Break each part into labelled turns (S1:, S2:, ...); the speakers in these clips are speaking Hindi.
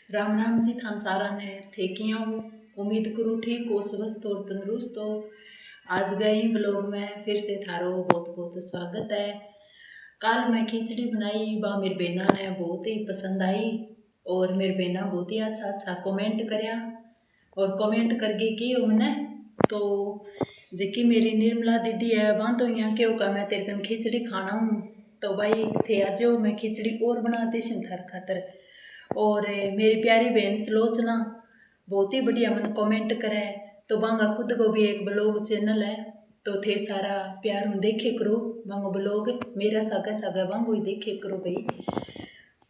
S1: राम राम जी थान सारा ने थे किया हो। उम्मीद करूँ ठीक हो, स्वस्थ और तंदुरुस्त हो। आज गई ब्लॉग में फिर से थारो बहुत बहुत स्वागत है। कल मैं खिचड़ी बनाई, वह मेरी बहना ने बहुत ही पसंद आई और मेरी बहना बहुत ही अच्छा अच्छा कमेंट करया और कमेंट करके की हमने तो जेकी मेरी निर्मला दीदी है वहाँ तो यहाँ क्यों का मैं तेरे कन खिचड़ी खाना हूँ, तो भाई थे आज मैं खिचड़ी और बनाती हूँ थार खातर। और मेरी प्यारी बहन सुलोचना बहुत ही बढ़िया मन कमेंट करे, तो बांगा खुद को भी एक ब्लॉग चैनल है, तो थे सारा प्यार में देखे करो बांगो ब्लॉग, मेरा सागा सागा बांगो ही देखे करो भाई।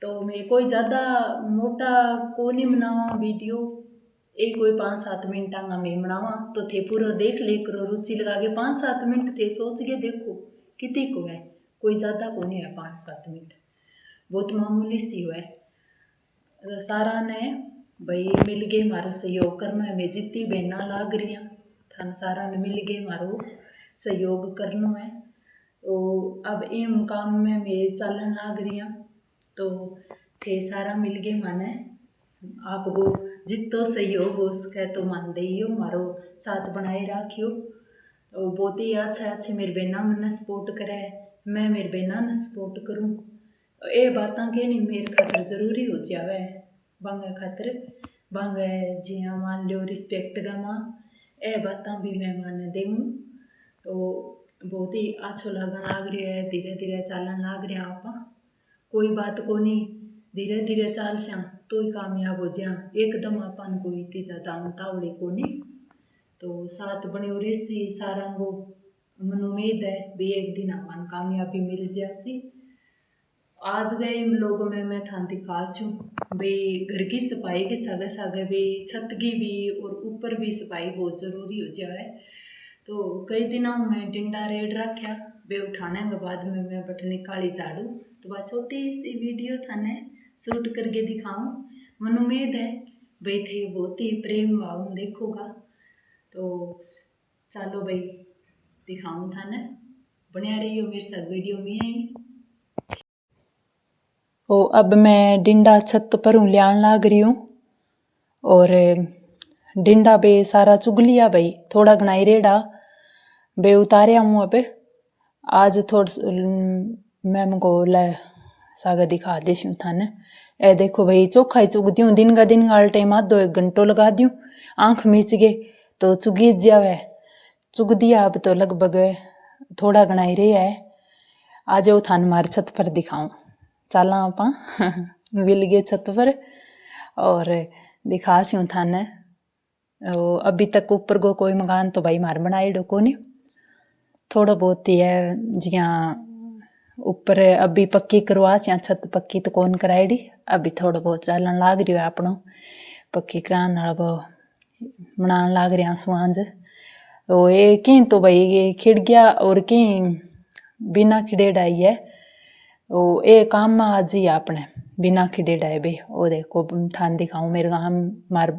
S1: तो मैं कोई ज़्यादा मोटा को नहीं बनावा वीडियो, एक कोई 5-7 मिनट का मैं बनावा, तो थे पूरा देख ले करो, रुचि लगा के 5-7 मिनट थे सोच के देखो कितनी को है, कोई ज़्यादा को नहीं है 5-7 मिनट, बहुत मामूली सी है। सारा ने भाई मिल गए मारो सहयोग करना है, मैं जितनी बहना लाग रही हूँ थान सारा ने मिल गए मारो सहयोग करना है। तो अब एम काम में मैं चलन लाग रही हूँ, तो थे सारा मिल गए माने आपको जितो सहयोग हो सके तो मान दियो मारो साथ बनाए रखियो। तो बहुत ही अच्छा अच्छी मेरी बहना मैंने सपोर्ट करे, मैं मेरी बहना ने सपोर्ट करूँ, ये बातें कहनी मेरे खातर जरूरी हो जावे, बांगे खातर बांगे जिया मान लो रिस्पेक्ट का माँ ए बातें भी मैं माने देऊँ। तो बहुत ही अच्छो लगन लाग रही है, धीरे धीरे चालन लाग रहे आप, कोई बात को नहीं, धीरे धीरे चाल श्या तो ही कामयाब हो जा, एकदम अपन को इतनी ज़्यादा उतावली को नहीं। तो साथ बने रेसी सारा को मन उम्मीद है भी एक दिन अपन कामयाबी मिल जाती। आज गए इन लोगों में मैं थान दिखास हूँ भाई घर की सफाई के सागे सागे भी छत की भी और ऊपर भी सफाई बहुत ज़रूरी हो जाए। तो कई दिनों में डिंडा रेड रखा वे उठाने के बाद में मैं बट निकाली झाड़ू, तो वह छोटी सी वीडियो थाने शूट करके दिखाऊँ, मन उम्मीद है भाई थे बहुत ही प्रेम भाव देखोगा। तो चलो भाई दिखाऊँ थाने, बनिया रही हो मेरे साथ वीडियो में ही। ओ अब मैं डिंडा छत पर हूँ लियान लाग रही हूँ और डिंडा बे सारा चुग लिया भाई, थोड़ा घना ही रेड़ा बे उतारे हूँ। अब आज मैं मको ले सागा दिखा देश थाने, ए देखो भाई चोखा ही चुग दूँ, दिन का टाइम आधो 1 घंटो लगा दूँ, आँख मीच गए तो चुगी जावे, चुग दिया अब तो लगभग थोड़ा घना ही रहा है। आज वो थान मारे छत पर दिखाऊँ, चला आप मिल गए छत पर और दिखासी हूँ थाने। अभी तक ऊपर को कोई मकान तो भाई मार बनाएड़ो को नहीं, थोड़ा बहुत ही है जिया ऊपर अभी पक्की करवास या छत पक्की तो कौन कराएड़ी, अभी थोड़ा बहुत चलन लाग रही है अपनों पक्की कराने वाला वो बनाने लाग रहा सुहांज। तो ये की तो भाई ये खिड़ गया और की बिना खिड़ेड़ा ही है, वो ए काम में आज ही अपने बिना खिड़ेड़ा है बे। वो देखो थान दिखाऊँ मेरे गाँव मार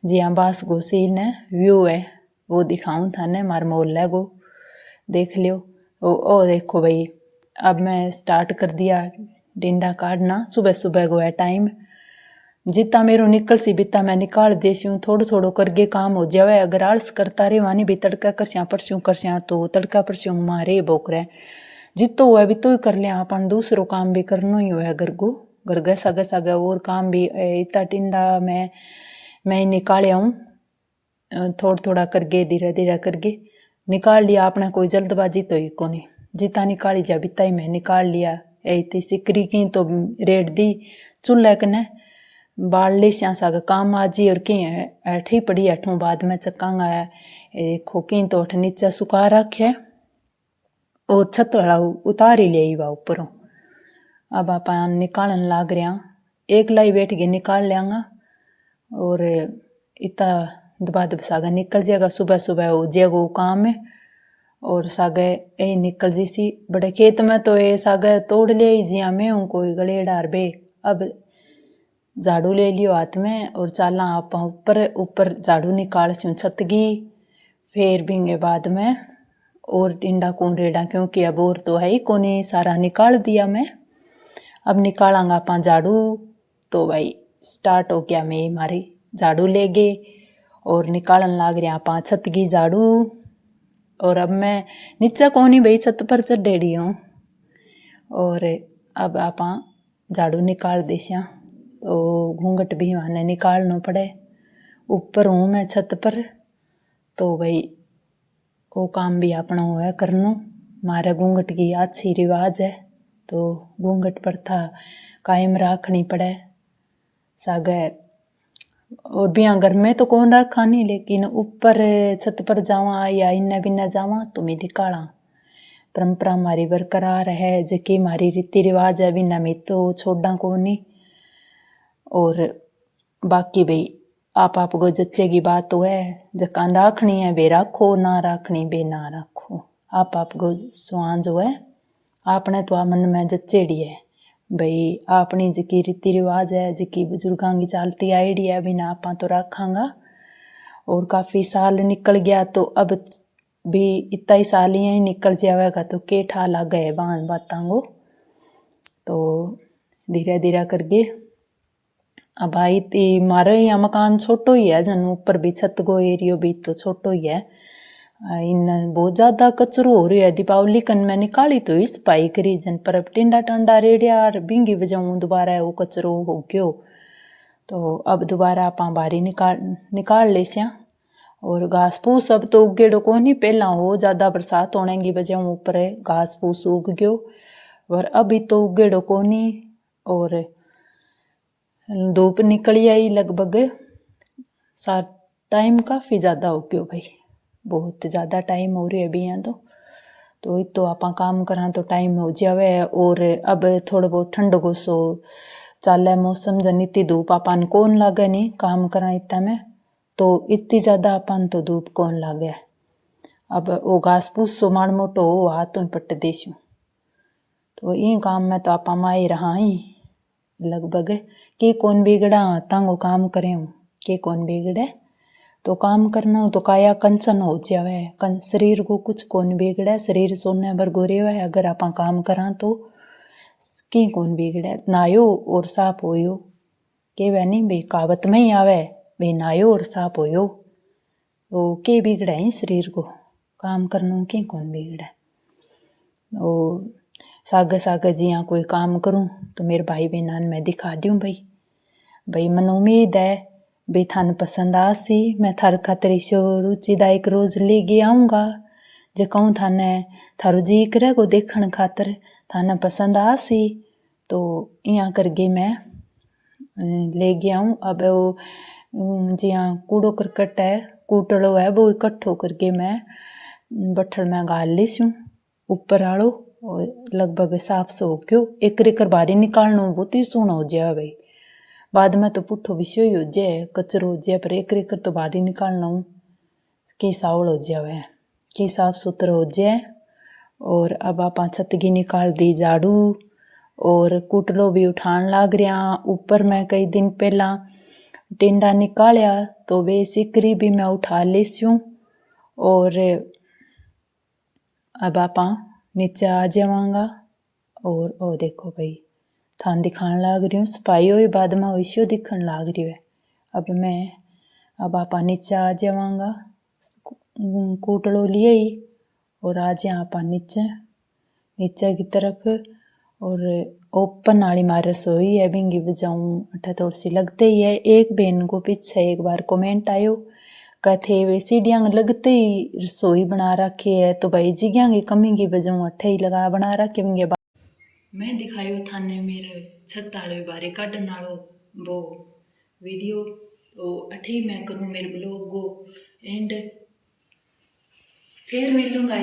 S1: जिया बास गो सीन है व्यू है वो दिखाऊँ थाने, मार मोहल्ला गो देख लियो। ओ देखो भाई अब मैं स्टार्ट कर दिया डिंडा काटना, सुबह सुबह गो है टाइम, जितना मेरो निकल सी बिता मैं निकाल देसी हूँ, थोड़ो थोड़ो करके काम हो जावे। अगर आलस करता रे वानी भी तड़का करस्या परस्यों करस्या तो तड़का परस्यों मारे बोक रहे, जितो हुआ भी तो ही कर लिया अपन, दूसरों काम भी करना ही हुआ घर को, घर सागे सागे और काम भी इतना टिंडा मैं निकालिया हूँ, थोड़ा थोड़ा करके धीरे धीरे करके निकाल लिया। आपने कोई जल्दबाजी तो ही को नहीं, जितना निकाली जा बिता ही मैं निकाल लिया। ऐती सिकरी की तो रेड दी चूल्हे कने बाल ले स्या सागा काम आजी, और की ऐठी पड़ी ऐठों बाद में चक्कांगा देखो की तो अठ नीचे सुखा रखे और छत वाला उतार ही लिया ऊपरों। अब आप निकालन लाग रहा, एक लाई बैठ के निकाल लियांगा और इतना दबा दब सागा निकल जाएगा। सुबह सुबह हो जाएगा काम में और सागे यही निकल जी सी, बड़े खेत में तो ये सागे तोड़ लिया ही जिया में हूँ कोई गले डार बे। अब झाड़ू ले लियो हाथ में और चाला आप ऊपर झाड़ू निकाल स्यूँ छत की, फिर भींगे बाद में और टिंडा कौन रेड़ा क्योंकि अब और तो है ही कोनी, सारा निकाल दिया मैं। अब निकालांगा आप झाड़ू तो भाई स्टार्ट हो गया। मैं मारी झाड़ू ले गए और निकालन लाग रहा आप छत की झाड़ू। और अब मैं नीचे कोनी भाई छत पर चढ़ेड़ी हूँ और अब आप झाड़ू निकाल देसिया तो घूंघट भी माने निकालना पड़े। ऊपर हूँ मैं छत पर तो भाई वो काम भी अपना है करनो। मारे घूंघट की अच्छी रिवाज है तो घूंघट प्रथा कायम रखनी पड़े सागे। और बिया घर में तो कौन रखा नहीं लेकिन ऊपर छत पर जावा या इन्ने बिन्ने जावा तो मैं निकाला। परंपरा हमारी बरकरार है जकी हमारी रीति रिवाज है बिना में तो छोड़ा को नहीं। और बाकी भाई आप को जच्चे की बात तो है जका राखनी है बे राखो ना राखनी बे ना राखो। आप को स्वांज हो है आपने तो मन में जच्चेड़ी है भाई अपनी जकी रीति रिवाज है जकी बुजुर्गों की चालती आईडी है बिना आपा तो रखांगा। और काफ़ी साल निकल गया तो अब भी इतना ही साल ही निकल जाएगा तो के ठा लग गए बातां को। तो धीरे धीरे करके अब आई थी मारे यहाँ मकान छोटो ही है जन ऊपर भी छत को एरियो भी तो छोटो ही है। इन बहुत ज़्यादा कचरो हो रही है। दीपावली कन मैं निकाली तो इस पाई करी जन पर अब टिंडा टंडा रेडिया और बिंगी बजाऊँ दोबारा वो कचरो हो गयो तो अब दोबारा आप बारी निकाल ले सिया। और घास फूस अब तो उगेड़ो को नहीं पहला हो ज़्यादा बरसात होने की वजह ऊपर घास फूस उग गयो और अभी तो उगेड़ो को नहीं। और धूप निकली आई लगभग सा टाइम काफ़ी ज़्यादा हो गयो भाई बहुत ज़्यादा टाइम हो रही है अभी यहाँ तो तो आप काम करा तो टाइम हो जावे। और अब थोड़ा बहुत ठंड को सो चाले मौसम जन इतनी धूप आपान कौन लागे नहीं काम करा इतना में तो इतनी ज़्यादा आपान तो धूप कौन लागे। अब वो घास फूस सो माड़ मोटो हो हाथों पट देशूँ तो ये काम में तो आप माई रहा ही लगभग के कौन बिगड़ा तांगो काम करें के कौन बिगड़े तो काम करना तो काया कंचन हो जावे शरीर को कुछ कौन बिगड़े शरीर सोने भर गोरे है अगर आप काम करा तो की कौन बिगड़े नायो और साफ होयो के वह नहीं भाई कहावत में ही आवे भाई नायो और साफ होयो वो के बिगड़े ही शरीर को काम करना के कौन बिगड़े। ओ सागे सागे जिया कोई काम करूँ तो मेरे भाई बहनान मैं दिखा दूँ भाई मन उम्मीद है भाई थान पसंद आसी मैं थार खातर इसो रुचिदायक रोज ले गए आऊँगा जो कहूँ थाने थारो जी करे को देखण खातर थाने पसंद आसी तो यहाँ करके मैं ले गया हूँ। अब वो जिया कूड़ो करकट है कूटड़ो है वो इकट्ठो करके मैं बठल में गाल लीसूँ ऊपर आड़ो और लगभग साफ सो क्यों एक रेकर बारी निकालना बहुत ही सोना हो जाए भाई बाद में तो पुट्ठो विषय ही हो जाए कचरो हो जाए पर एक रेकर तो बारी निकालना की सावल हो जाए की साफ सुथरा हो जाए। और अब आप छत की निकाल दी झाड़ू और कुटलो भी उठान लाग रहा ऊपर मैं कई दिन पहला टिंडा निकालिया तो वे सिकरी भी मैं उठा लेसूँ। और अब आप नीचे आ जावांगा और ओ देखो भाई थान दिखाने लाग रही हूँ सफाई हुई बाद में वैसे दिखने लाग रही है। अब आप नीचे आ जावांगा कूटड़ो लिए ही और आ जाए आप नीचे की तरफ। और ओपन वाली मार रसोई है बिंगी बजाऊँ अठा थोड़ी सी लगते ही है। एक बहन को पीछे एक बार कमेंट आयो कहते वे सीढ़ियाँ लगते ही रसोई बना रखी है तो भाई जिग्या की कमी की बजाऊँ अठे ही लगा बना रखे बिंगे मैं दिखायो थाने मेरे छत वाले बारे काटन वालो वो वीडियो तो अठे ही मैं करूँ मेरे ब्लॉग को एंड फिर मिलूँगा।